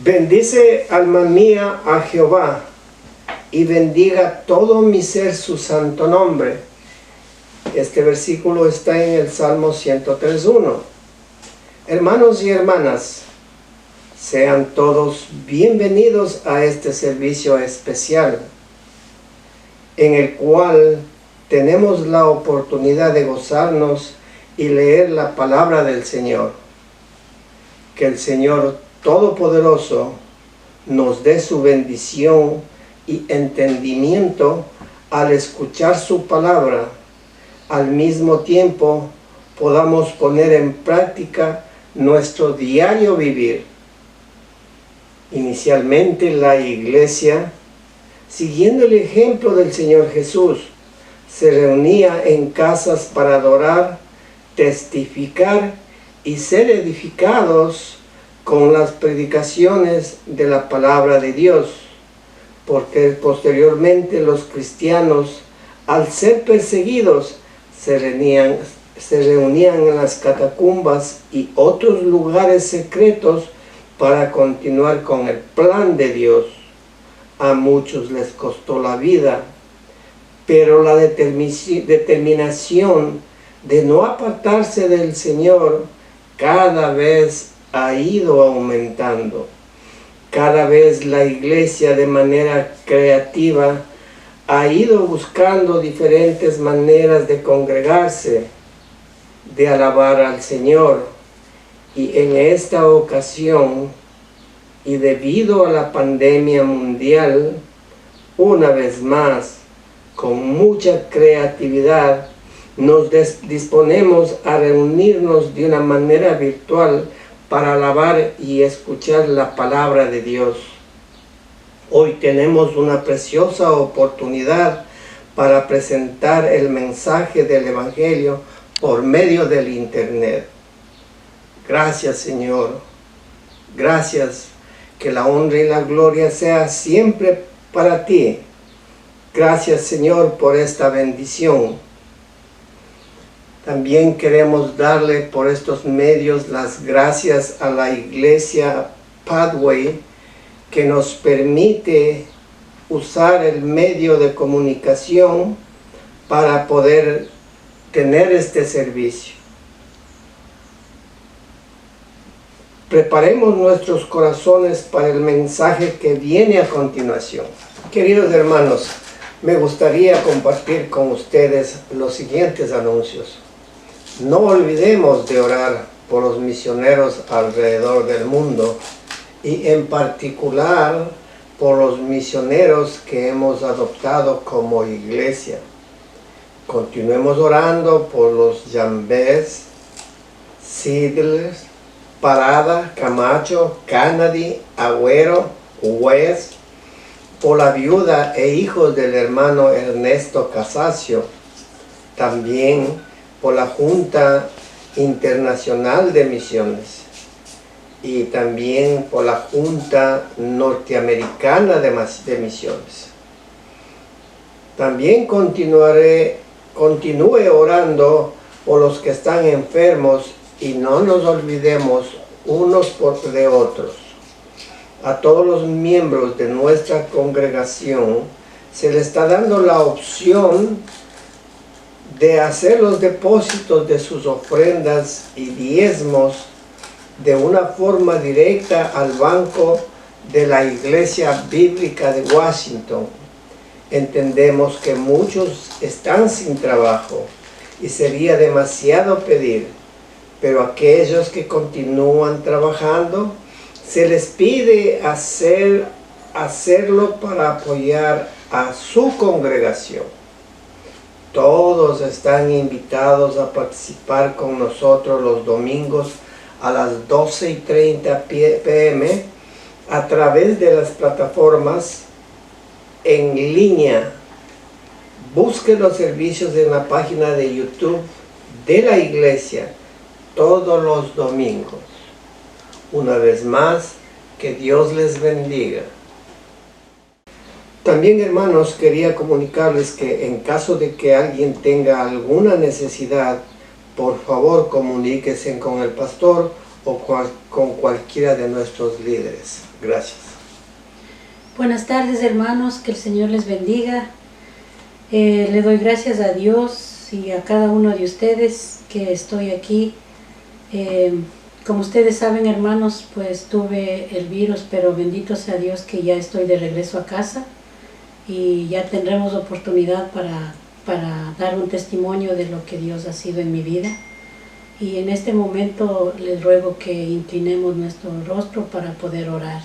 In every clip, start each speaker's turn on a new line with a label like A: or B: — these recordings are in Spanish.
A: Bendice, alma mía, a Jehová, y bendiga todo mi ser su santo nombre. Este versículo está en el Salmo 103:1. Hermanos y hermanas, sean todos bienvenidos a este servicio especial, en el cual tenemos la oportunidad de gozarnos y leer la palabra del Señor. Que el Señor Todopoderoso nos dé su bendición y entendimiento al escuchar su palabra. Al mismo tiempo podamos poner en práctica nuestro diario vivir. Inicialmente la iglesia, siguiendo el ejemplo del Señor Jesús, se reunía en casas para adorar, testificar y ser edificados con las predicaciones de la palabra de Dios, porque posteriormente los cristianos, al ser perseguidos, se reunían en las catacumbas y otros lugares secretos para continuar con el plan de Dios. A muchos les costó la vida, pero la determinación de no apartarse del Señor cada vez ha ido aumentando. Cada vez la iglesia de manera creativa ha ido buscando diferentes maneras de congregarse, de alabar al Señor. Y en esta ocasión, y debido a la pandemia mundial, una vez más, con mucha creatividad, nos disponemos a reunirnos de una manera virtual para alabar y escuchar la palabra de Dios. Hoy tenemos una preciosa oportunidad para presentar el mensaje del Evangelio por medio del Internet. Gracias, Señor. Gracias, que la honra y la gloria sea siempre para ti. Gracias, Señor, por esta bendición. También queremos darle por estos medios las gracias a la iglesia Pathway, que nos permite usar el medio de comunicación para poder tener este servicio. Preparemos nuestros corazones para el mensaje que viene a continuación. Queridos hermanos, me gustaría compartir con ustedes los siguientes anuncios. No olvidemos de orar por los misioneros alrededor del mundo y en particular por los misioneros que hemos adoptado como iglesia. Continuemos orando por los Jambés, Sidles, Parada, Camacho, Kennedy, Agüero, West, por la viuda e hijos del hermano Ernesto Casasio, también por la Junta Internacional de Misiones y también por la Junta Norteamericana de Misiones. También continúe orando por los que están enfermos y no nos olvidemos unos de otros. A todos los miembros de nuestra congregación se les está dando la opción de hacer los depósitos de sus ofrendas y diezmos de una forma directa al banco de la Iglesia Bíblica de Washington. Entendemos que muchos están sin trabajo y sería demasiado pedir, pero aquellos que continúan trabajando, se les pide hacerlo para apoyar a su congregación. Todos están invitados a participar con nosotros los domingos a las 12:30 p.m. a través de las plataformas en línea. Busque los servicios en la página de YouTube de la iglesia todos los domingos. Una vez más, que Dios les bendiga. También, hermanos, quería comunicarles que en caso de que alguien tenga alguna necesidad, por favor comuníquese con el pastor o con cualquiera de nuestros líderes. Gracias.
B: Buenas tardes, hermanos, que el Señor les bendiga. Le doy gracias a Dios y a cada uno de ustedes que estoy aquí. Como ustedes saben, hermanos, pues tuve el virus, pero bendito sea Dios que ya estoy de regreso a casa y ya tendremos oportunidad para dar un testimonio de lo que Dios ha sido en mi vida. Y en este momento les ruego que inclinemos nuestro rostro para poder orar.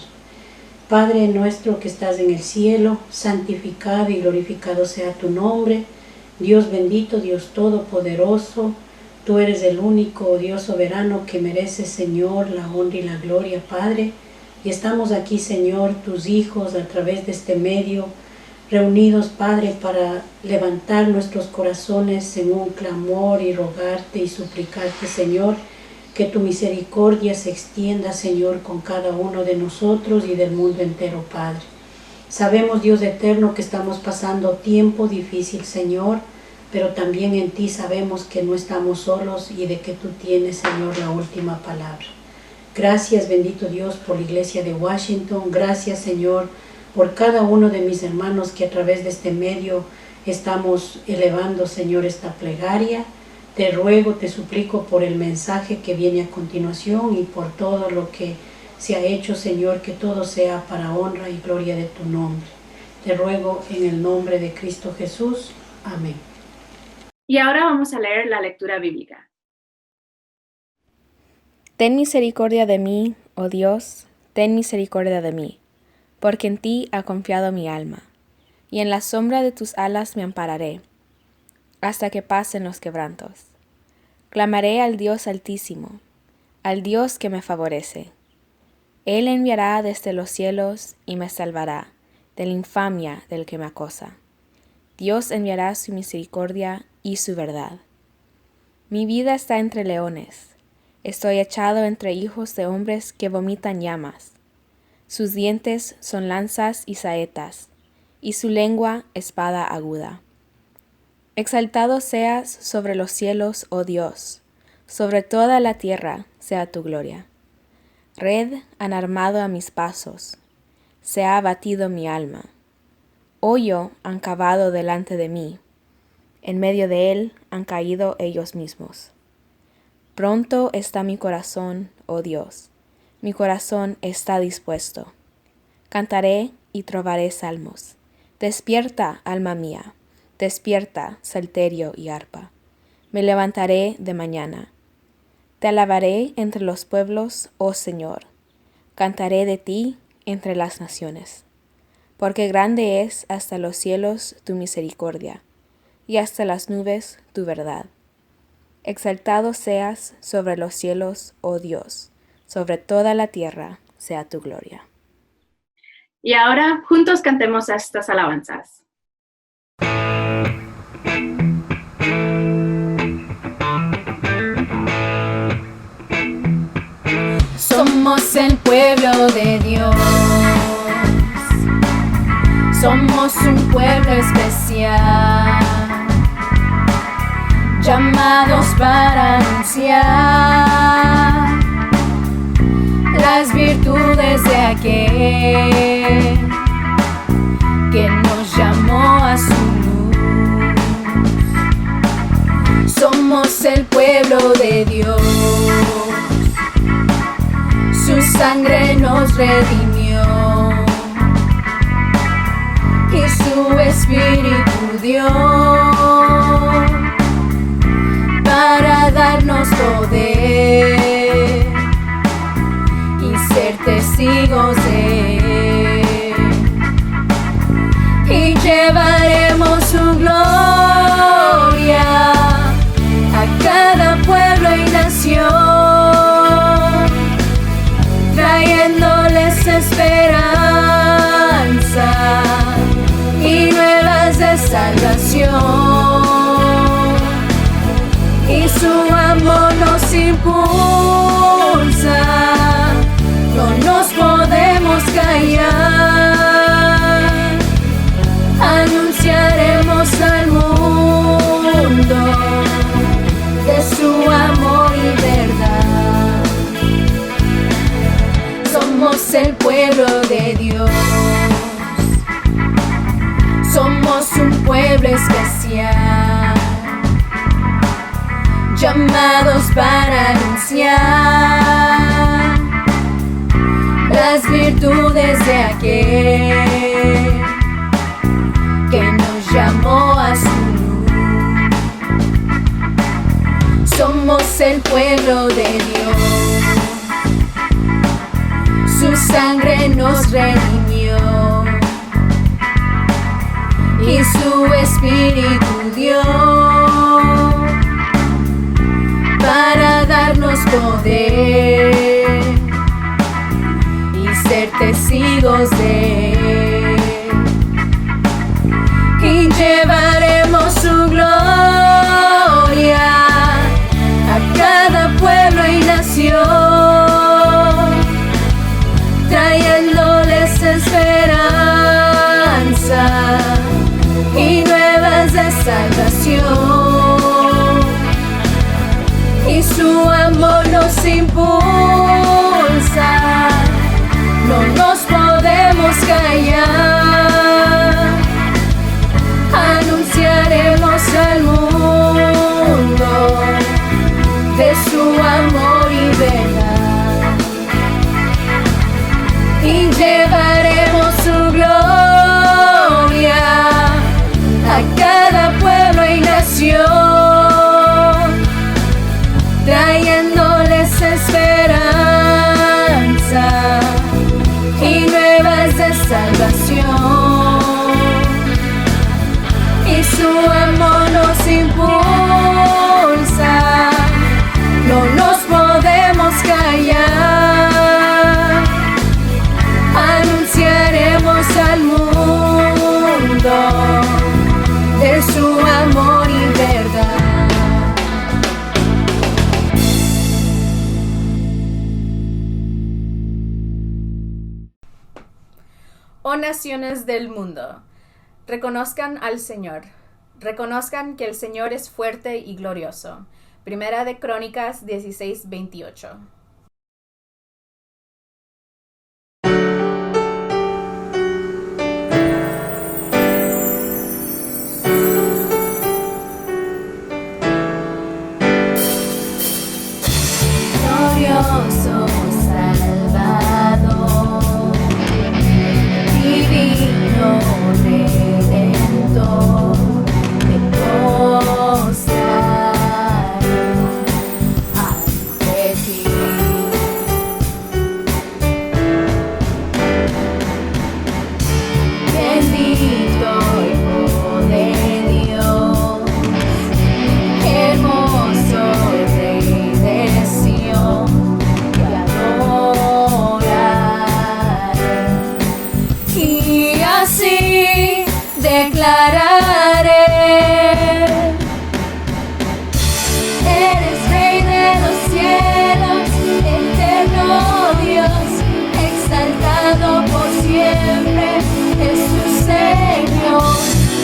B: Padre nuestro que estás en el cielo, santificado y glorificado sea tu nombre. Dios bendito, Dios todopoderoso, tú eres el único Dios soberano que merece, Señor, la honra y la gloria, Padre. Y estamos aquí, Señor, tus hijos, a través de este medio, reunidos, Padre, para levantar nuestros corazones en un clamor y rogarte y suplicarte, Señor, que tu misericordia se extienda, Señor, con cada uno de nosotros y del mundo entero, Padre. Sabemos, Dios eterno, que estamos pasando tiempo difícil, Señor, pero también en ti sabemos que no estamos solos y de que tú tienes, Señor, la última palabra. Gracias, bendito Dios, por la iglesia de Washington. Gracias, Señor, por cada uno de mis hermanos que a través de este medio estamos elevando, Señor, esta plegaria. Te ruego, te suplico por el mensaje que viene a continuación y por todo lo que se ha hecho, Señor, que todo sea para honra y gloria de tu nombre. Te ruego en el nombre de Cristo Jesús. Amén.
C: Y ahora vamos a leer la lectura bíblica.
D: Ten misericordia de mí, oh Dios, ten misericordia de mí, porque en ti ha confiado mi alma, y en la sombra de tus alas me ampararé, hasta que pasen los quebrantos. Clamaré al Dios Altísimo, al Dios que me favorece. Él enviará desde los cielos y me salvará de la infamia del que me acosa. Dios enviará su misericordia y su verdad. Mi vida está entre leones. Estoy echado entre hijos de hombres que vomitan llamas. Sus dientes son lanzas y saetas, y su lengua espada aguda. Exaltado seas sobre los cielos, oh Dios, sobre toda la tierra sea tu gloria. Red han armado a mis pasos, se ha abatido mi alma. Hoyo han cavado delante de mí, en medio de él han caído ellos mismos. Pronto está mi corazón, oh Dios, mi corazón está dispuesto. Cantaré y trovaré salmos. Despierta, alma mía, despierta, salterio y arpa. Me levantaré de mañana. Te alabaré entre los pueblos, oh Señor. Cantaré de ti entre las naciones. Porque grande es hasta los cielos tu misericordia, y hasta las nubes tu verdad. Exaltado seas sobre los cielos, oh Dios, sobre toda la tierra sea tu gloria.
C: Y ahora juntos cantemos estas alabanzas.
E: Somos el pueblo de Dios, somos un pueblo especial, llamados para anunciar las virtudes de aquel que nos llamó a su luz. Somos el pueblo de Dios, su sangre nos redimió y su espíritu dio para darnos poder y ser testigos de él, y llevaremos su gloria a cada pueblo y nación, trayéndoles esperanza y nuevas de salvación. Y su amor nos impulsa, no nos podemos callar. Anunciaremos al mundo de su amor y verdad. Somos el pueblo llamados para anunciar las virtudes de aquel que nos llamó a su luz. Somos el pueblo de Dios, su sangre nos redimió y su espíritu dio para darnos poder y ser testigos de él. Y llevaremos su gloria a cada pueblo y nación, trayéndoles esperanza y nuevas de salvación. Y su amor nos impulsa, no nos podemos callar. Anunciaremos al mundo de su amor y verdad, y llevaremos su gloria a cada pueblo y nación, trayéndoles esperanza y nuevas de salvación. Y su amor nos impulsa, no nos podemos callar. Anunciaremos al mundo de su amor y verdad.
D: Oh naciones del mundo, reconozcan al Señor. Reconozcan que el Señor es fuerte y glorioso. Primera de Crónicas 16:28.
E: Glorioso Salvador, divino Redentor, me postraré ante ti. Bendito Hijo de Dios, hermoso Rey de Sion, te adoraré y así declararé: eres Rey de los cielos, eterno Dios, exaltado por siempre, Jesús Señor.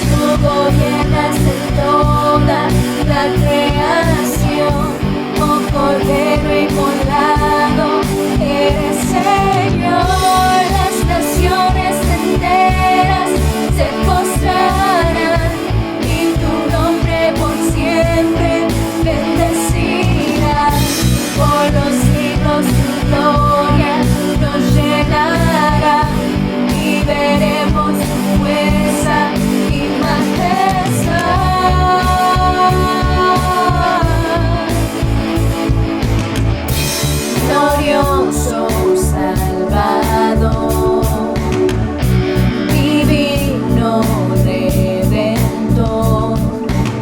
E: Tú gobiernas en toda la creación, oh Cordero Inmolado, eres Señor. Las naciones enteras se postrarán y tu nombre por siempre bendecirán. Por los siglos tu gloria nos llenará y veremos tu fuerza y majestad. Glorioso Salvador, divino Redentor,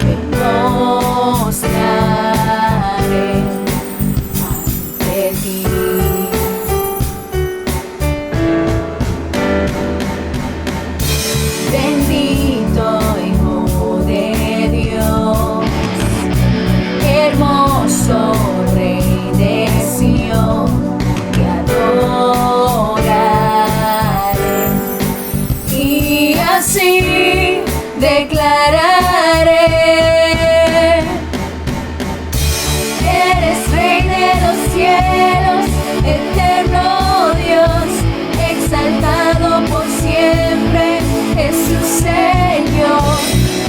E: me postraré ante ti. Bendito Hijo de Dios, hermoso Rey de Sion, te adoraré y así declararé: eres Rey de los cielos, eterno Dios, exaltado por siempre, Jesús Señor.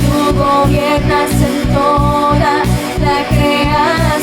E: Tú gobiernas en toda la creación,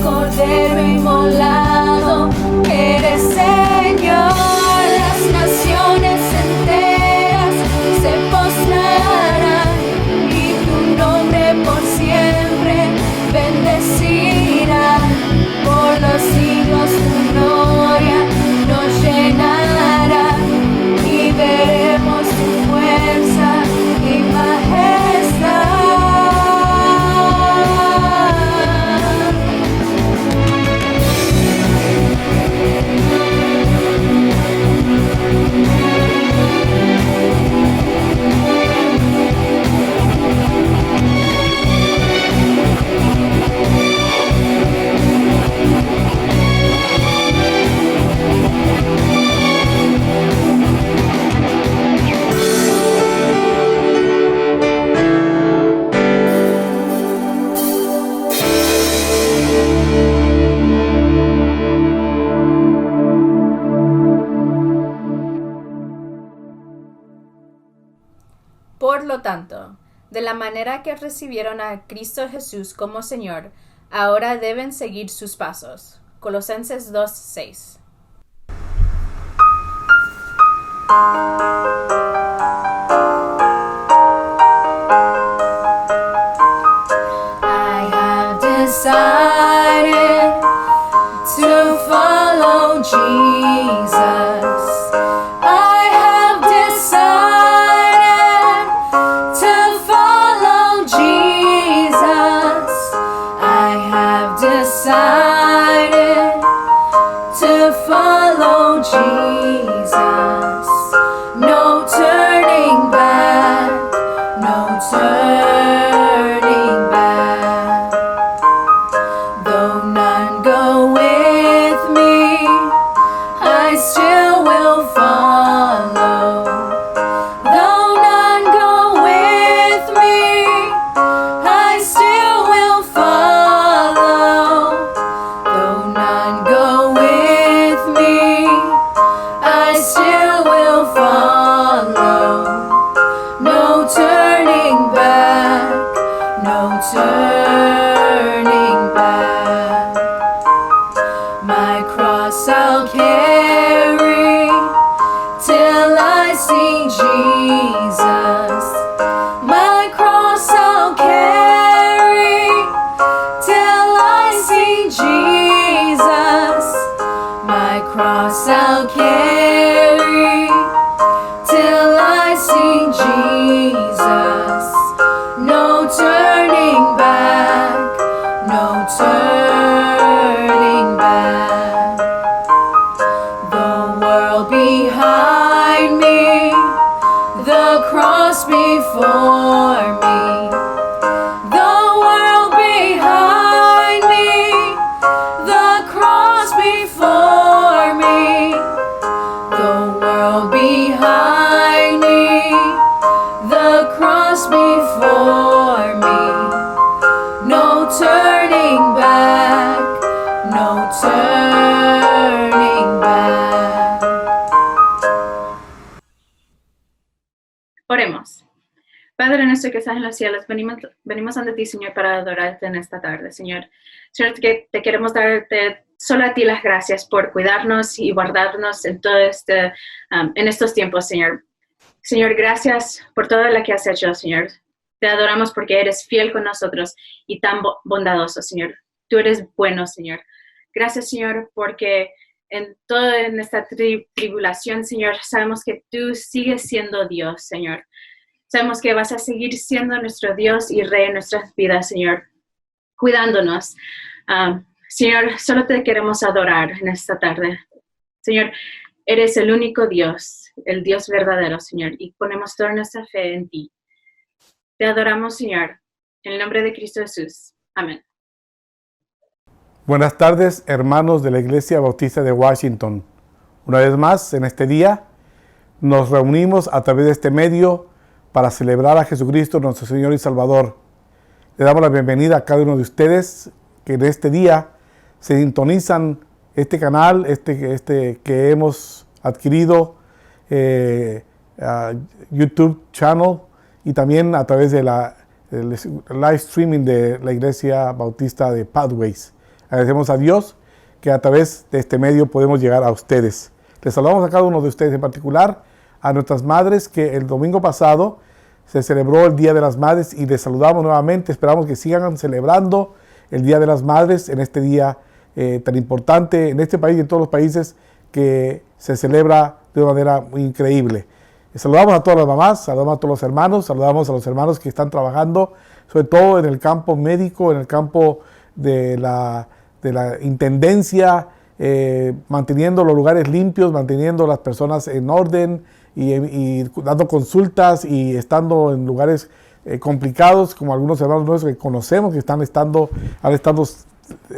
E: Cordero inmolado, eres Señor. Las naciones enteras se postrarán y tu nombre por siempre bendecirán. Por los siglos tu gloria nos llenará y veremos tu fuerza y majestad.
D: Por lo tanto, de la manera que recibieron a Cristo Jesús como Señor, ahora deben seguir sus pasos. Colosenses 2:6.
E: I have decided to follow Jesus. I have decided to follow Jesus. I have decided to follow Jesus. No turning back, no turning back. Though none go with me, I still will follow. Though none go with me, I still will follow. Though none go with me, I still will follow. No turning back, no turning back. My cross I'll carry till I see Jesus. My cross I'll carry till I see Jesus. My cross I'll carry till I see Jesus. No turning back, no turning back. The world behind me, the cross before me. The world behind me, the cross before me. The world behind me, the cross before me. No turning back, no turning back.
C: Oremos. Padre nuestro que estás en los cielos, venimos ante ti, Señor, para adorarte en esta tarde, Señor. Señor, que te queremos darte solo a ti las gracias por cuidarnos y guardarnos en todo en estos tiempos, Señor. Señor, gracias por todo lo que has hecho, Señor. Te adoramos porque eres fiel con nosotros y tan bondadoso, Señor. Tú eres bueno, Señor. Gracias, Señor, porque en esta tribulación, Señor, sabemos que tú sigues siendo Dios, Señor. Sabemos que vas a seguir siendo nuestro Dios y Rey en nuestras vidas, Señor, cuidándonos. Señor, solo te queremos adorar en esta tarde. Señor, eres el único Dios, el Dios verdadero, Señor, y ponemos toda nuestra fe en ti. Te adoramos, Señor, en el nombre de Cristo Jesús. Amén.
F: Buenas tardes, hermanos de la Iglesia Bautista de Washington. Una vez más, en este día, nos reunimos a través de este medio para celebrar a Jesucristo, nuestro Señor y Salvador. Le damos la bienvenida a cada uno de ustedes que en este día se sintonizan este canal, que hemos adquirido, YouTube channel, y también a través de el live streaming de la Iglesia Bautista de Pathways. Agradecemos a Dios que a través de este medio podemos llegar a ustedes. Les saludamos a cada uno de ustedes, en particular a nuestras madres, que el domingo pasado se celebró el Día de las Madres y les saludamos nuevamente. Esperamos que sigan celebrando el Día de las Madres en este día tan importante en este país y en todos los países, que se celebra de una manera muy increíble. Saludamos a todas las mamás, saludamos a todos los hermanos, saludamos a los hermanos que están trabajando, sobre todo en el campo médico, en el campo de la intendencia, manteniendo los lugares limpios, manteniendo las personas en orden y dando consultas y estando en lugares complicados, como algunos hermanos nuestros que conocemos que han estado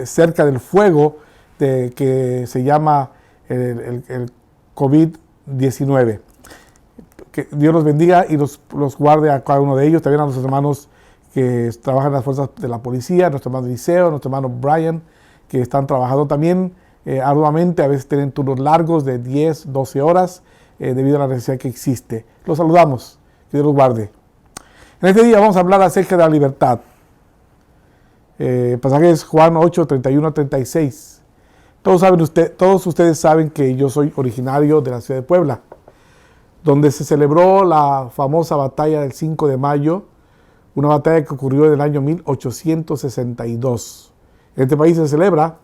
F: cerca del fuego que se llama el COVID-19. Que Dios los bendiga y los guarde a cada uno de ellos, también a los hermanos que trabajan en las fuerzas de la policía, nuestro hermano Eliseo, nuestro hermano Brian, que están trabajando también arduamente, a veces tienen turnos largos de 10, 12 horas, debido a la necesidad que existe. Los saludamos, que Dios los guarde. En este día vamos a hablar acerca de la libertad. Pasaje es Juan 8, 31 a 36. Todos ustedes saben que yo soy originario de la ciudad de Puebla, donde se celebró la famosa batalla del 5 de mayo, una batalla que ocurrió en el año 1862. En este país se celebra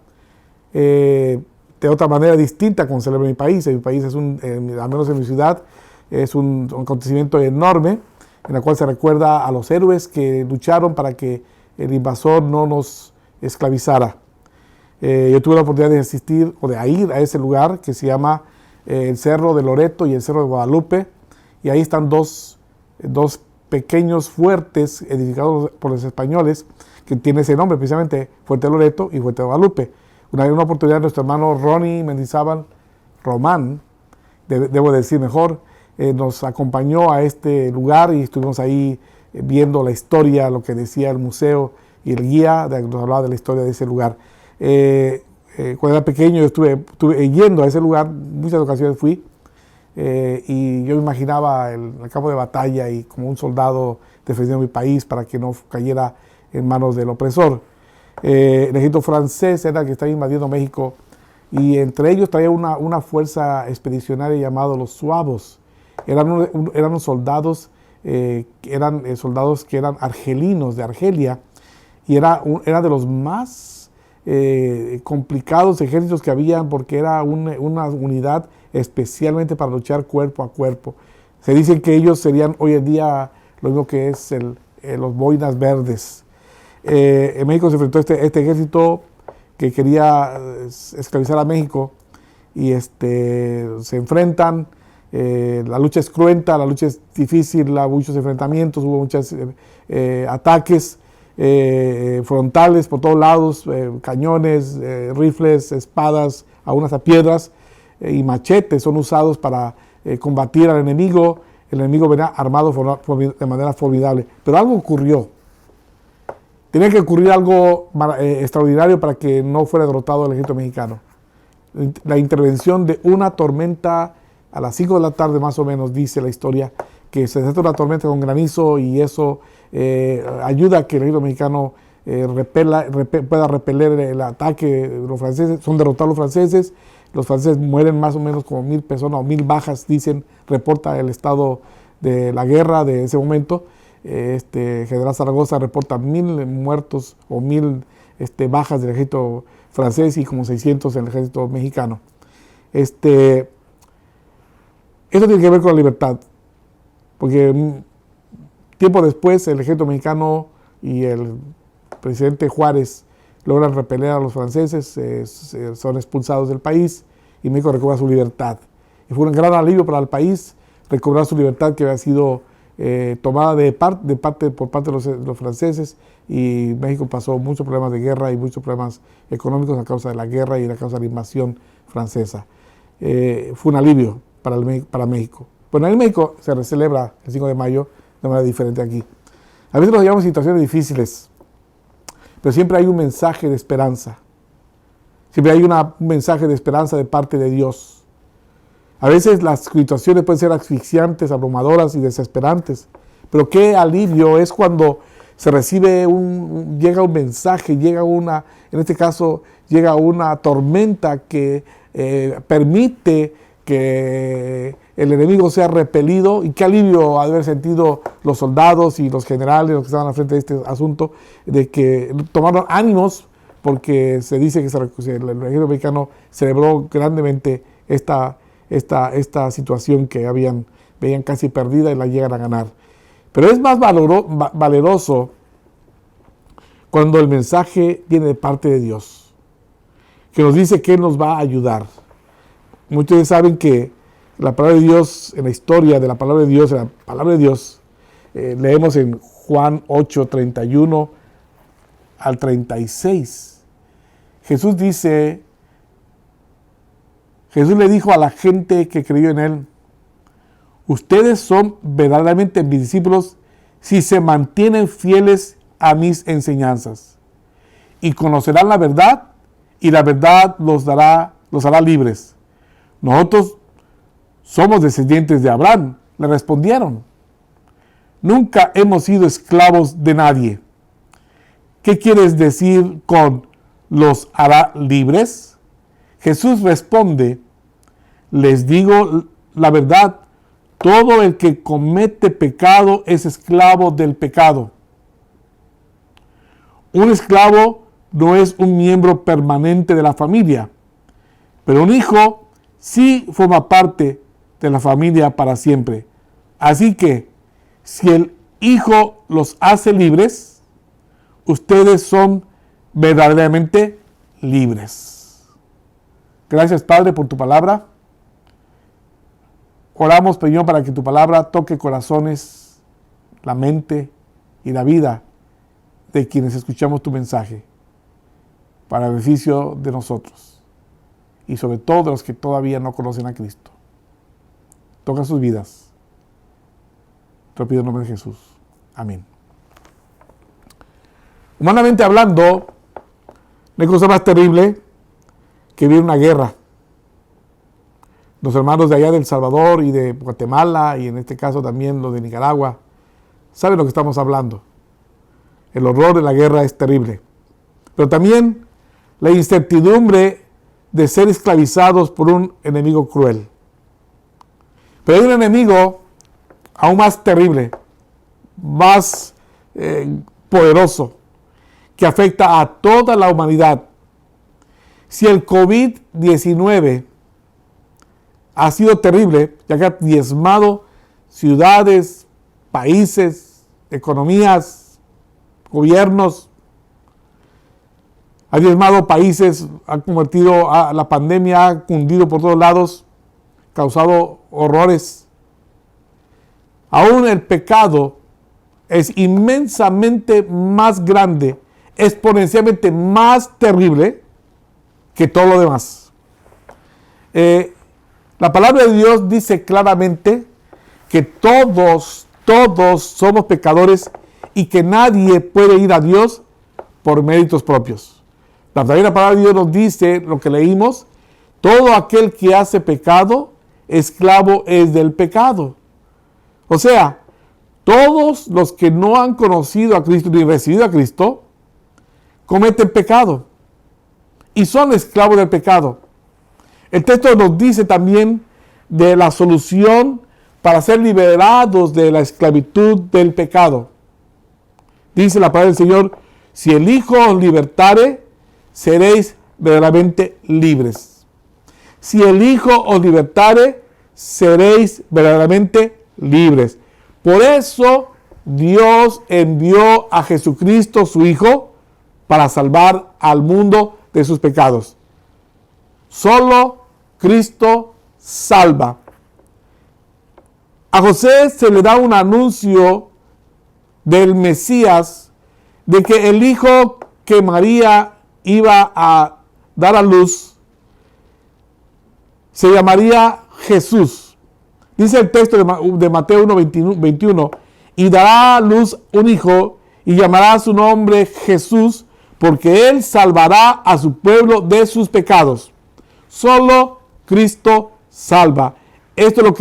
F: de otra manera distinta como se celebra en mi país. En mi país, al menos en mi ciudad, es un acontecimiento enorme en el cual se recuerda a los héroes que lucharon para que el invasor no nos esclavizara. Yo tuve la oportunidad de asistir o de ir a ese lugar que se llama el Cerro de Loreto y el Cerro de Guadalupe, y ahí están dos pequeños fuertes edificados por los españoles que tienen ese nombre, precisamente Fuerte de Loreto y Fuerte de Guadalupe. Una oportunidad nuestro hermano Ronnie Mendizábal Román, debo decir mejor, nos acompañó a este lugar y estuvimos ahí viendo la historia, lo que decía el museo, y el guía nos hablaba de la historia de ese lugar. Cuando era pequeño yo estuve yendo a ese lugar, muchas ocasiones fui, y yo me imaginaba el campo de batalla y como un soldado defendiendo mi país para que no cayera en manos del opresor. El ejército francés era el que estaba invadiendo México, y entre ellos traía una fuerza expedicionaria llamada los Suavos. Eran soldados que eran argelinos de Argelia, y era de los más complicados ejércitos que habían, porque era una unidad especialmente para luchar cuerpo a cuerpo. Se dice que ellos serían hoy en día lo mismo que es los boinas verdes. En México se enfrentó este ejército que quería esclavizar a México, y se enfrentan. La lucha es cruenta, la lucha es difícil, hubo muchos enfrentamientos, hubo muchos ataques frontales por todos lados, cañones, rifles, espadas, aún hasta piedras y machetes son usados para combatir al enemigo. El enemigo venía armado de manera formidable. Pero algo ocurrió. Tenía que ocurrir algo extraordinario para que no fuera derrotado el ejército mexicano. La intervención de una tormenta a las 5 de la tarde, más o menos, dice la historia, que se desata una tormenta con granizo, y eso ayuda a que el ejército mexicano pueda repeler el ataque de los franceses. Son derrotados los franceses. Los franceses mueren más o menos como 1,000 personas o 1,000 bajas, dicen, reporta el estado de la guerra de ese momento. General Zaragoza reporta 1,000 muertos o 1,000 bajas del ejército francés y como 600 en el ejército mexicano. Eso tiene que ver con la libertad, porque tiempo después el ejército mexicano y el presidente Juárez logran repeler a los franceses, son expulsados del país y México recobra su libertad. Y fue un gran alivio para el país recobrar su libertad, que había sido tomada por parte de los franceses, y México pasó muchos problemas de guerra y muchos problemas económicos a causa de la guerra y a causa de la invasión francesa. Fue un alivio para México. Bueno, en México se celebra el 5 de mayo de manera diferente aquí. A veces nos llevamos a situaciones difíciles, pero siempre hay un mensaje de esperanza. Siempre hay un mensaje de esperanza de parte de Dios. A veces las situaciones pueden ser asfixiantes, abrumadoras y desesperantes, pero qué alivio es cuando se recibe llega un mensaje, en este caso, llega una tormenta que permite que el enemigo sea repelido. Y qué alivio haber sentido los soldados y los generales, los que estaban al frente de este asunto, de que tomaron ánimos, porque se dice que el ejército americano celebró grandemente esta situación que veían casi perdida y la llegan a ganar. Pero es más valeroso cuando el mensaje viene de parte de Dios, que nos dice que Él nos va a ayudar. Muchos saben que la palabra de Dios, en la historia de la palabra de Dios, leemos en Juan 8, 31 al 36. Jesús le dijo a la gente que creyó en Él: ustedes son verdaderamente mis discípulos si se mantienen fieles a mis enseñanzas, y conocerán la verdad, y la verdad los hará libres. Nosotros somos descendientes de Abraham, le respondieron. Nunca hemos sido esclavos de nadie. ¿Qué quieres decir con los hará libres? Jesús responde: les digo la verdad, todo el que comete pecado es esclavo del pecado. Un esclavo no es un miembro permanente de la familia, pero un hijo sí forma parte de la familia para siempre. Así que, si el Hijo los hace libres, ustedes son verdaderamente libres. Gracias, Padre, por tu palabra. Oramos, Señor, para que tu palabra toque corazones, la mente y la vida de quienes escuchamos tu mensaje, para beneficio de nosotros y sobre todo de los que todavía no conocen a Cristo. Toca sus vidas. Te lo pido en nombre de Jesús. Amén. Humanamente hablando, no hay cosa más terrible que vivir una guerra. Los hermanos de allá de El Salvador y de Guatemala, y en este caso también los de Nicaragua, saben lo que estamos hablando. El horror de la guerra es terrible. Pero también la incertidumbre de ser esclavizados por un enemigo cruel. Pero hay un enemigo aún más terrible, más poderoso, que afecta a toda la humanidad. Si el COVID-19 ha sido terrible, ya que ha diezmado ciudades, países, economías, gobiernos, ha diezmado países, ha convertido a la pandemia, ha cundido por todos lados, causado horrores. Aún el pecado es inmensamente más grande, exponencialmente más terrible que todo lo demás. La palabra de Dios dice claramente que todos somos pecadores y que nadie puede ir a Dios por méritos propios. También la palabra de Dios nos dice, lo que leímos: todo aquel que hace pecado, esclavo es del pecado. O sea, todos los que no han conocido a Cristo ni recibido a Cristo, cometen pecado y son esclavos del pecado. El texto nos dice también de la solución para ser liberados de la esclavitud del pecado. Dice la palabra del Señor: si el Hijo os libertare, seréis verdaderamente libres. Si el Hijo os libertare, seréis verdaderamente libres. Por eso Dios envió a Jesucristo, su Hijo, para salvar al mundo de sus pecados. Solo Cristo salva. A José se le da un anuncio del Mesías, de que el hijo que María iba a dar a luz se llamaría Jesús. Dice el texto de Mateo 1:21, y dará a luz un hijo y llamará su nombre Jesús, porque él salvará a su pueblo de sus pecados. Solo Cristo salva. Esto es lo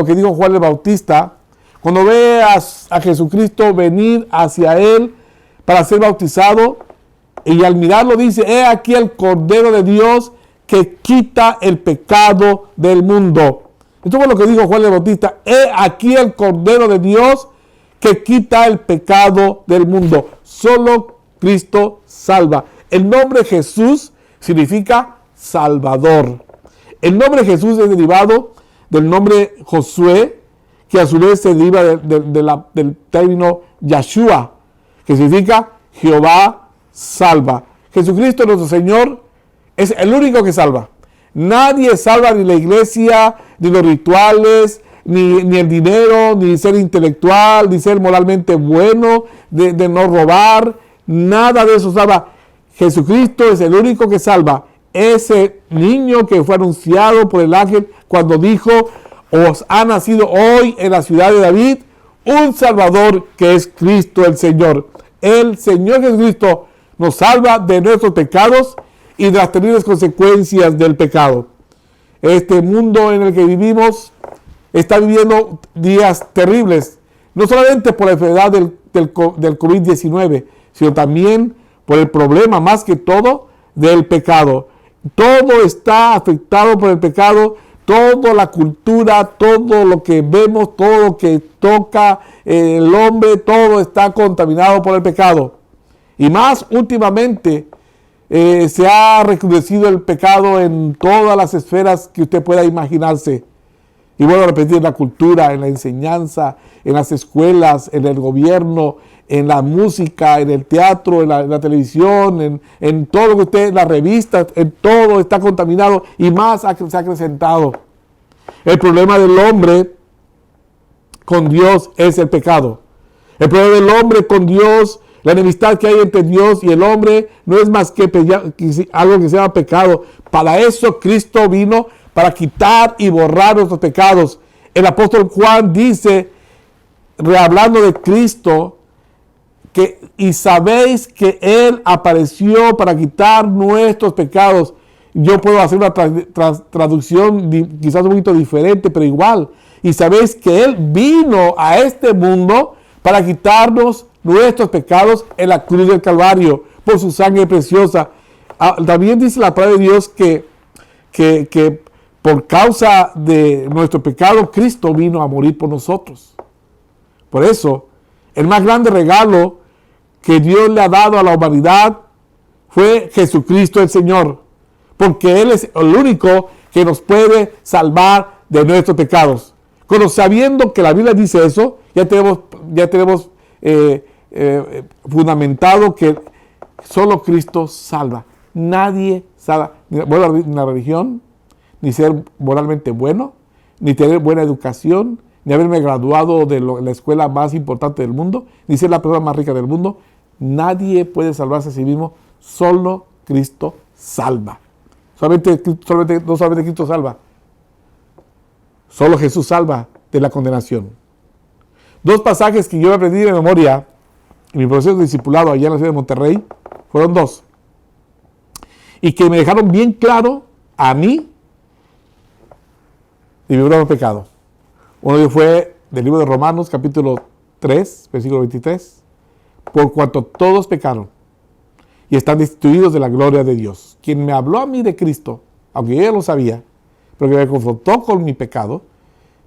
F: que dijo Juan el Bautista Cuando ve a Jesucristo venir hacia él para ser bautizado, y al mirarlo dice, he aquí el Cordero de Dios que quita el pecado del mundo. Esto fue lo que dijo Juan el Bautista, he aquí el Cordero de Dios que quita el pecado del mundo. Solo Cristo salva. El nombre Jesús significa Salvador. El nombre Jesús es derivado del nombre Josué, que a su vez se deriva del término Yahshua, que significa Jehová salva. Jesucristo nuestro Señor es el único que salva. Nadie salva, ni la iglesia, ni los rituales, ni el dinero, ni ser intelectual, ni ser moralmente bueno, de no robar. Nada de eso salva. Jesucristo es el único que salva. Ese niño que fue anunciado por el ángel cuando dijo, os ha nacido hoy en la ciudad de David un Salvador que es Cristo el Señor. El Señor Jesucristo nos salva de nuestros pecados y de las terribles consecuencias del pecado. Este mundo en el que vivimos está viviendo días terribles, no solamente por la enfermedad del COVID-19, sino también por el problema, más que todo, del pecado. Todo está afectado por el pecado, toda la cultura, todo lo que vemos, todo lo que toca el hombre, todo está contaminado por el pecado. Y más últimamente se ha recrudecido el pecado en todas las esferas que usted pueda imaginarse. Y vuelvo a repetir, en la cultura, en la enseñanza, en las escuelas, en el gobierno, en la música, en el teatro, en la televisión, en todo lo que usted, en las revistas, en todo está contaminado y más se ha acrecentado. El problema del hombre con Dios es el pecado. El problema del hombre con Dios, la enemistad que hay entre Dios y el hombre, no es más que algo que se llama pecado. Para eso Cristo vino, para quitar y borrar nuestros pecados. El apóstol Juan dice, hablando de Cristo, y sabéis que Él apareció para quitar nuestros pecados. Yo puedo hacer una traducción quizás un poquito diferente, pero igual. Y sabéis que Él vino a este mundo para quitarnos nuestros pecados en la cruz del Calvario, por su sangre preciosa. También dice la palabra de Dios que por causa de nuestro pecado, Cristo vino a morir por nosotros. Por eso, el más grande regalo que Dios le ha dado a la humanidad fue Jesucristo el Señor, porque Él es el único que nos puede salvar de nuestros pecados. Sabiendo que la Biblia dice eso, ya tenemos fundamentado que solo Cristo salva. Nadie salva, ni la religión, ni ser moralmente bueno, ni tener buena educación, ni haberme graduado de la escuela más importante del mundo, ni ser la persona más rica del mundo. Nadie puede salvarse a sí mismo, solo Cristo salva. No solamente Cristo salva, solo Jesús salva de la condenación. Dos pasajes que yo aprendí de memoria en mi proceso de discipulado allá en la ciudad de Monterrey, fueron dos, y que me dejaron bien claro a mí y mi propio pecado. Uno de ellos fue del libro de Romanos, capítulo 3, versículo 23. Por cuanto todos pecaron y están destituidos de la gloria de Dios. Quien me habló a mí de Cristo, aunque yo ya lo sabía, pero que me confrontó con mi pecado,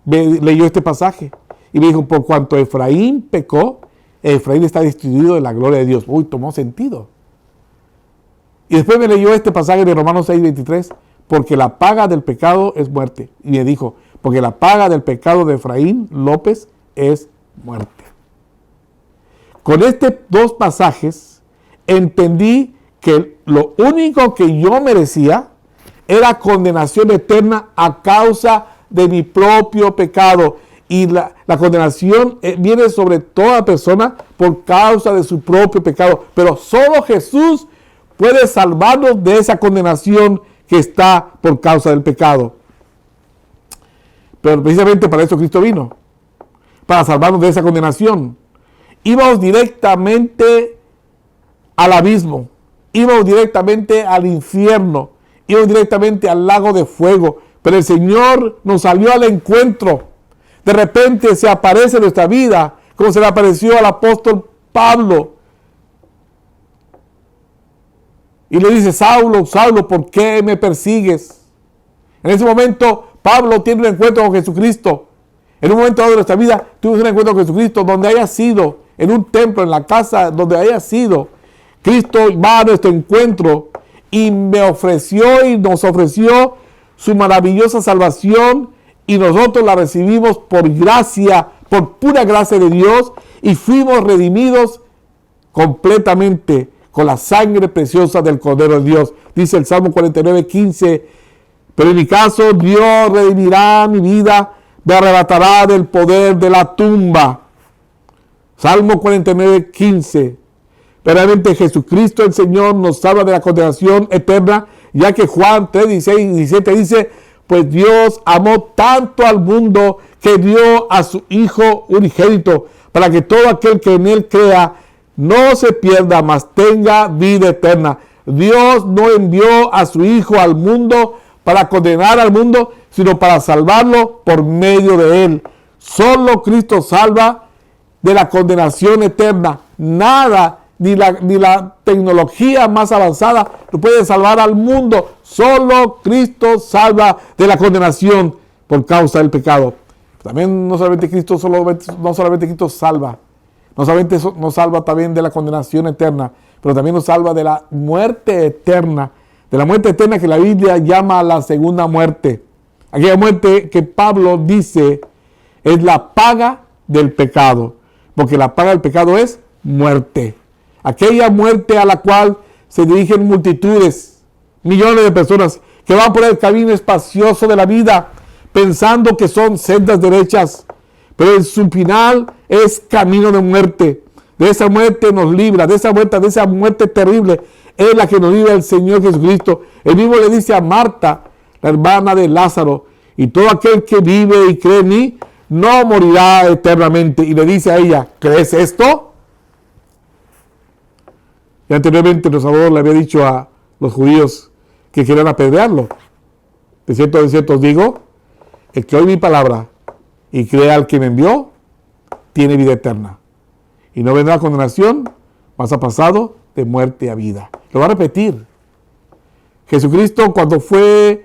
F: leyó este pasaje y me dijo, por cuanto Efraín pecó, Efraín está destituido de la gloria de Dios. Uy, tomó sentido. Y después me leyó este pasaje de Romanos 6, 23, porque la paga del pecado es muerte. Y me dijo, porque la paga del pecado de Efraín López es muerte. Con estos dos pasajes entendí que lo único que yo merecía era condenación eterna a causa de mi propio pecado. Y la condenación viene sobre toda persona por causa de su propio pecado. Pero solo Jesús puede salvarnos de esa condenación que está por causa del pecado. Pero precisamente para eso Cristo vino, para salvarnos de esa condenación. Íbamos directamente al abismo, íbamos directamente al infierno, íbamos directamente al lago de fuego, pero el Señor nos salió al encuentro, de repente se aparece en nuestra vida, como se le apareció al apóstol Pablo. Y le dice, Saulo, Saulo, ¿por qué me persigues? En ese momento, Pablo tiene un encuentro con Jesucristo. En un momento dado de nuestra vida, tuvimos un encuentro con Jesucristo, donde haya sido, en un templo, en la casa, donde haya sido. Cristo va a nuestro encuentro y me ofreció y nos ofreció su maravillosa salvación, y nosotros la recibimos por gracia, por pura gracia de Dios, y fuimos redimidos completamente con la sangre preciosa del Cordero de Dios. Dice el Salmo 49:15, pero en mi caso Dios redimirá mi vida, me arrebatará del poder de la tumba. Salmo 49:15. Verdaderamente Jesucristo el Señor nos salva de la condenación eterna, ya que Juan 3:16 y 17 dice, pues Dios amó tanto al mundo que dio a su Hijo unigénito, para que todo aquel que en Él crea no se pierda, mas tenga vida eterna. Dios no envió a su Hijo al mundo para condenar al mundo, sino para salvarlo por medio de Él. Solo Cristo salva de la condenación eterna. Nada, ni la tecnología más avanzada lo puede salvar al mundo. Solo Cristo salva de la condenación por causa del pecado. También no solamente Cristo salva, no solamente nos salva también de la condenación eterna, pero también nos salva de la muerte eterna, de la muerte eterna que la Biblia llama la segunda muerte. Aquella muerte que Pablo dice es la paga del pecado, porque la paga del pecado es muerte. Aquella muerte a la cual se dirigen multitudes, millones de personas que van por el camino espacioso de la vida, pensando que son sendas derechas, pero en su final es camino de muerte. De esa muerte nos libra, de esa muerte terrible es la que nos libra el Señor Jesucristo. Él mismo le dice a Marta, la hermana de Lázaro, y todo aquel que vive y cree en mí no morirá eternamente. Y le dice a ella, ¿crees esto? Y anteriormente el Salvador le había dicho a los judíos que querían apedrearlo. De cierto os digo, el que oye mi palabra y crea al que me envió, tiene vida eterna. Y no vendrá condenación, mas ha pasado de muerte a vida. Lo va a repetir. Jesucristo, cuando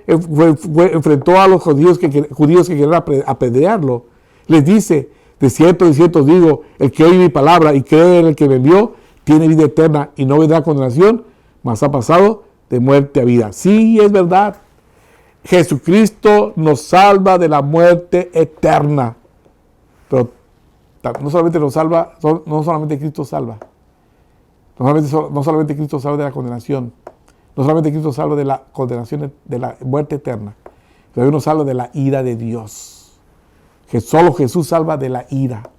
F: enfrentó a los judíos que querían apedrearlo, les dice, de cierto os digo, el que oye mi palabra y cree en el que me envió, tiene vida eterna y no vendrá condenación, mas ha pasado de muerte a vida. Sí, es verdad. Jesucristo nos salva de la muerte eterna. Pero no solamente nos salva, no solamente Cristo salva. No solamente Cristo salva de la condenación. No solamente Cristo salva de la condenación, de la muerte eterna. Pero nos salva de la ira de Dios. Que solo Jesús salva de la ira.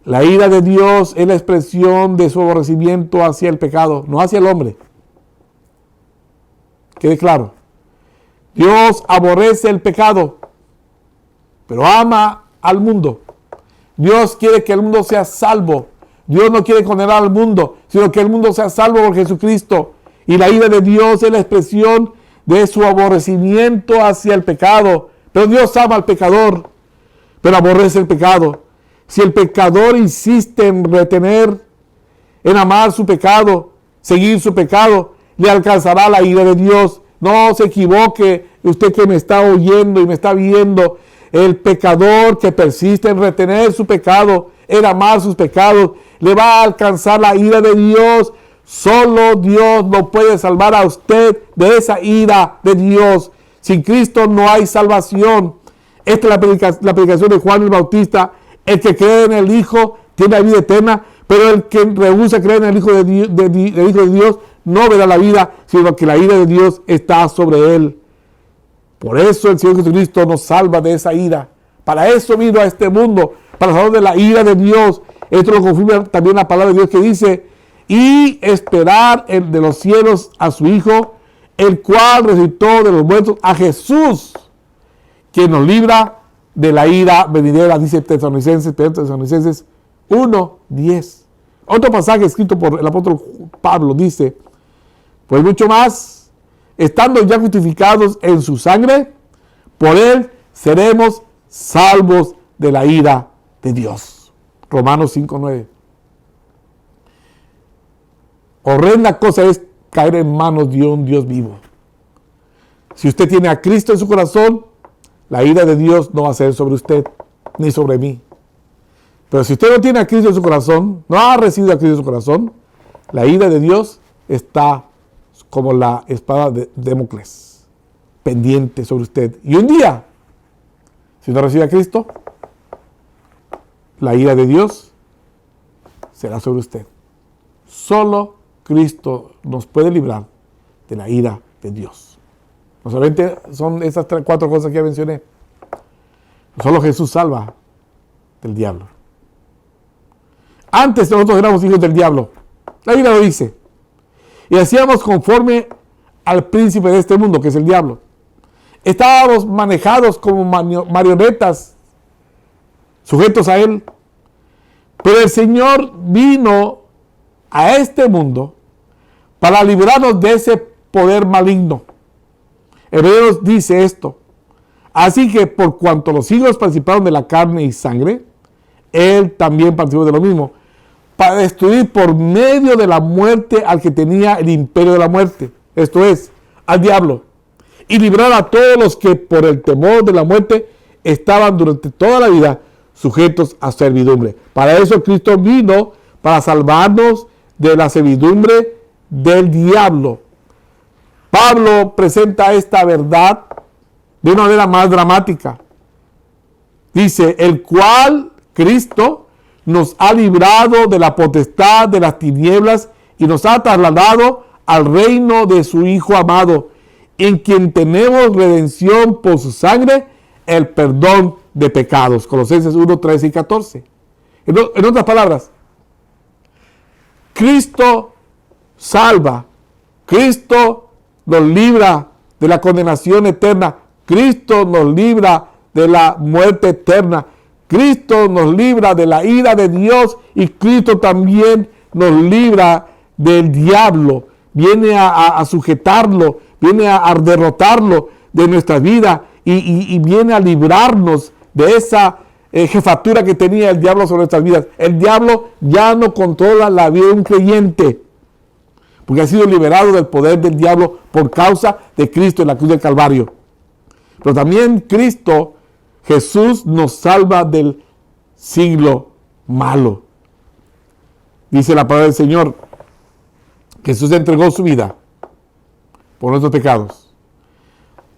F: La ira de Dios es la expresión de su aborrecimiento hacia el pecado, no hacia el hombre. Quede claro. Dios aborrece el pecado, pero ama al mundo. Dios quiere que el mundo sea salvo. Dios no quiere condenar al mundo, sino que el mundo sea salvo por Jesucristo. Y la ira de Dios es la expresión de su aborrecimiento hacia el pecado. Pero Dios ama al pecador, pero aborrece el pecado. Si el pecador insiste en retener, en amar su pecado, seguir su pecado, le alcanzará la ira de Dios. No se equivoque, usted que me está oyendo y me está viendo, el pecador que persiste en retener su pecado, en amar sus pecados, le va a alcanzar la ira de Dios. Solo Dios lo puede salvar a usted de esa ira de Dios. Sin Cristo no hay salvación. Esta es la predicación de Juan el Bautista. El que cree en el Hijo tiene la vida eterna, pero el que rehúsa creer en el Hijo de Dios no verá la vida, sino que la ira de Dios está sobre él. Por eso el Señor Jesucristo nos salva de esa ira. Para eso vino a este mundo, para salvar de la ira de Dios. Esto lo confirma también la palabra de Dios que dice, y esperar de los cielos a su Hijo, el cual resucitó de los muertos, a Jesús, quien nos libra de la ira venidera, dice Tesalonicenses 1:10. Otro pasaje escrito por el apóstol Pablo dice, pues mucho más, estando ya justificados en su sangre, por él seremos salvos de la ira de Dios. Romanos 5:9. Horrenda cosa es caer en manos de un Dios vivo. Si usted tiene a Cristo en su corazón, la ira de Dios no va a ser sobre usted ni sobre mí. Pero si usted no tiene a Cristo en su corazón, no ha recibido a Cristo en su corazón, la ira de Dios está como la espada de Damocles, pendiente sobre usted. Y un día, si no recibe a Cristo, la ira de Dios será sobre usted. Solo Cristo nos puede librar de la ira de Dios. No solamente son esas 4 cosas que ya mencioné. Solo Jesús salva del diablo. Antes nosotros éramos hijos del diablo. La Biblia lo dice. Y hacíamos conforme al príncipe de este mundo, que es el diablo. Estábamos manejados como marionetas, sujetos a él. Pero el Señor vino a este mundo para librarnos de ese poder maligno. Hebreos dice esto: así que por cuanto los hijos participaron de la carne y sangre, él también participó de lo mismo, para destruir por medio de la muerte al que tenía el imperio de la muerte, esto es, al diablo, y librar a todos los que por el temor de la muerte estaban durante toda la vida sujetos a servidumbre. Para eso Cristo vino, para salvarnos de la servidumbre del diablo. Pablo presenta esta verdad de una manera más dramática. Dice, el cual Cristo nos ha librado de la potestad de las tinieblas y nos ha trasladado al reino de su Hijo amado, en quien tenemos redención por su sangre, el perdón de pecados. Colosenses 1, 13 y 14. En otras palabras, Cristo salva, Cristo nos libra de la condenación eterna, Cristo nos libra de la muerte eterna, Cristo nos libra de la ira de Dios y Cristo también nos libra del diablo. Viene a sujetarlo, viene a derrotarlo de nuestra vida y viene a librarnos de esa jefatura que tenía el diablo sobre nuestras vidas. El diablo ya no controla la vida de un creyente, porque ha sido liberado del poder del diablo por causa de Cristo en la cruz del Calvario. Pero también Cristo, Jesús, nos salva del siglo malo. Dice la palabra del Señor, Jesús entregó su vida por nuestros pecados,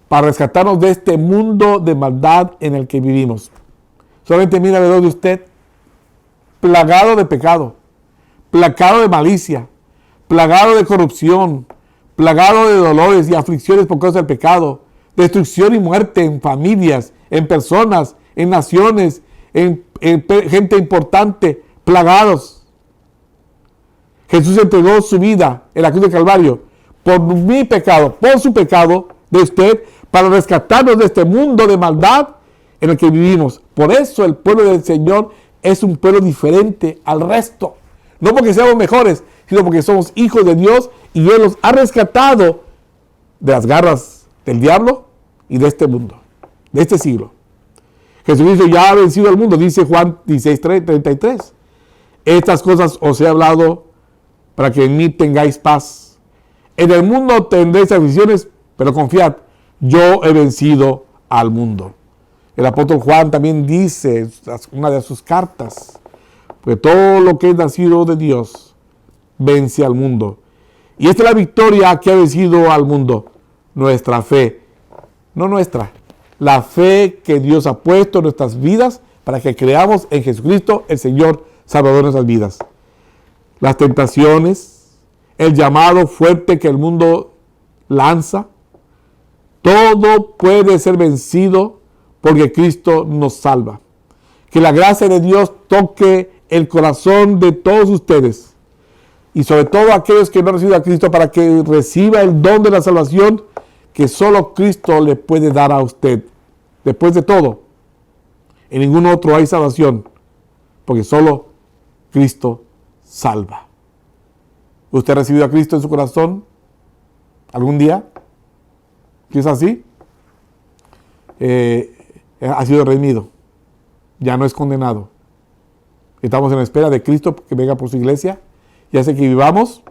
F: para rescatarnos de este mundo de maldad en el que vivimos. Solamente mira alrededor de usted, plagado de pecado, plagado de malicia, plagado de corrupción, plagado de dolores y aflicciones por causa del pecado, destrucción y muerte en familias, en personas, en naciones, en gente importante, plagados. Jesús entregó su vida en la cruz del Calvario por mi pecado, por su pecado de usted, para rescatarnos de este mundo de maldad en el que vivimos. Por eso el pueblo del Señor es un pueblo diferente al resto. No porque seamos mejores, sino porque somos hijos de Dios y Él nos ha rescatado de las garras del diablo y de este mundo, de este siglo. Jesucristo ya ha vencido al mundo, dice Juan 16:33. Estas cosas os he hablado para que en mí tengáis paz. En el mundo tendréis aflicciones, pero confiad, yo he vencido al mundo. El apóstol Juan también dice en una de sus cartas, porque todo lo que es nacido de Dios vence al mundo. Y esta es la victoria que ha vencido al mundo, nuestra fe. No nuestra, la fe que Dios ha puesto en nuestras vidas para que creamos en Jesucristo, el Señor Salvador de nuestras vidas. Las tentaciones, el llamado fuerte que el mundo lanza, todo puede ser vencido porque Cristo nos salva. Que la gracia de Dios toque el corazón de todos ustedes y sobre todo aquellos que no han recibido a Cristo, para que reciba el don de la salvación que solo Cristo le puede dar a usted. Después de todo, en ningún otro hay salvación, porque solo Cristo salva. ¿Usted ha recibido a Cristo en su corazón algún día? ¿Qué es así? Ha sido redimido. ya no es condenado. Estamos en la espera de Cristo que venga por su iglesia. Ya sea que vivamos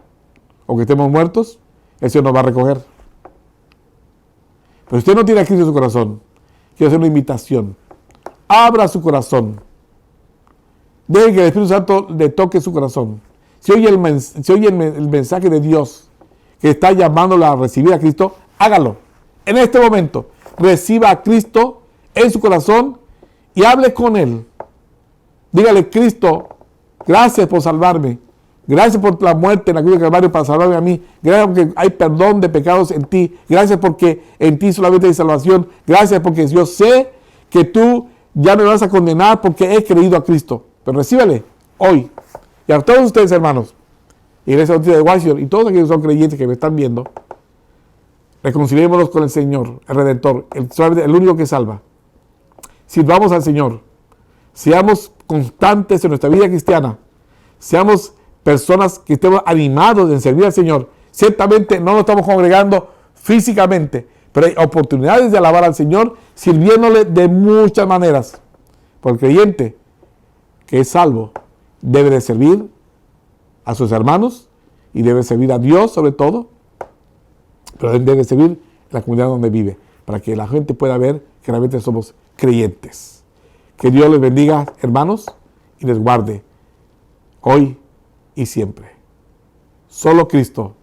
F: o que estemos muertos, el Señor nos va a recoger. Pero usted no tiene a Cristo en su corazón. Quiero hacer una invitación. Abra su corazón. Deje que el Espíritu Santo le toque su corazón. Si oye el mensaje de Dios que está llamándolo a recibir a Cristo, hágalo. En este momento, reciba a Cristo en su corazón y hable con Él. Dígale: Cristo, gracias por salvarme. Gracias por la muerte en la cruz del Calvario para salvarme a mí. Gracias porque hay perdón de pecados en ti. Gracias porque en ti solamente hay salvación. Gracias porque yo sé que tú ya me vas a condenar porque he creído a Cristo. Pero recíbale hoy. Y a todos ustedes, hermanos, Iglesia Bautista de Washington y todos aquellos que son creyentes que me están viendo, reconciliémonos con el Señor, el Redentor, el único que salva. Sirvamos al Señor. Seamos constantes en nuestra vida cristiana. Seamos personas que estemos animados en servir al Señor. Ciertamente no nos estamos congregando físicamente, pero hay oportunidades de alabar al Señor sirviéndole de muchas maneras. Porque el creyente que es salvo debe de servir a sus hermanos y debe servir a Dios sobre todo, pero debe servir en la comunidad donde vive, para que la gente pueda ver que realmente somos creyentes. Que Dios les bendiga, hermanos, y les guarde hoy y siempre. Solo Cristo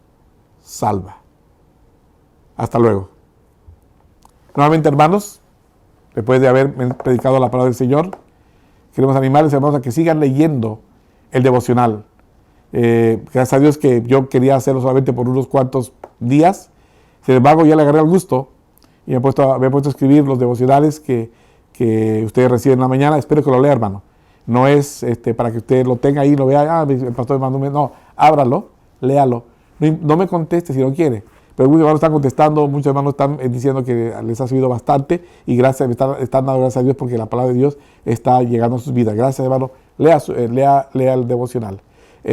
F: salva. Hasta luego. Nuevamente, hermanos, después de haber predicado la palabra del Señor, queremos animarles, hermanos, a que sigan leyendo el devocional. Gracias a Dios que yo quería hacerlo solamente por unos cuantos días. Sin embargo, ya le agarré el gusto y me he puesto a escribir los devocionales que ustedes reciben en la mañana. Espero que lo lea, hermano. No es para que usted lo tenga ahí y lo vea. El pastor me mandó un... No, ábralo, léalo. No me conteste si no quiere. Pero muchos hermanos están contestando, muchos hermanos están diciendo que les ha subido bastante y están dando gracias a Dios porque la palabra de Dios está llegando a sus vidas. Gracias, hermano. Lea el devocional.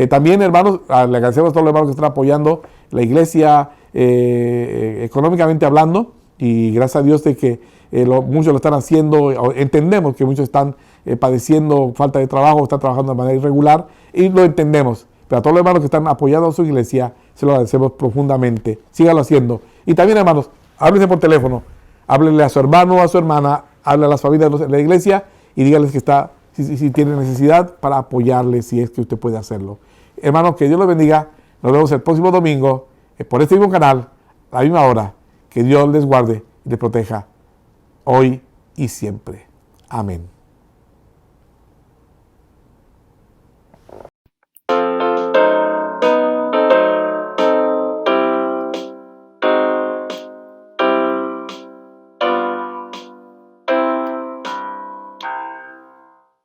F: También, hermanos, le agradecemos a todos los hermanos que están apoyando la iglesia económicamente hablando, y gracias a Dios de que muchos lo están haciendo. Entendemos que muchos están padeciendo falta de trabajo, están trabajando de manera irregular, y lo entendemos. Pero a todos los hermanos que están apoyando a su iglesia, se lo agradecemos profundamente. Síganlo haciendo. Y también, hermanos, háblense por teléfono. Háblenle a su hermano o a su hermana, háblenle a las familias de la iglesia y díganles que está, si tiene necesidad, para apoyarles si es que usted puede hacerlo. Hermanos, que Dios los bendiga. Nos vemos el próximo domingo por este mismo canal, a la misma hora. Que Dios les guarde y les proteja hoy y siempre. Amén.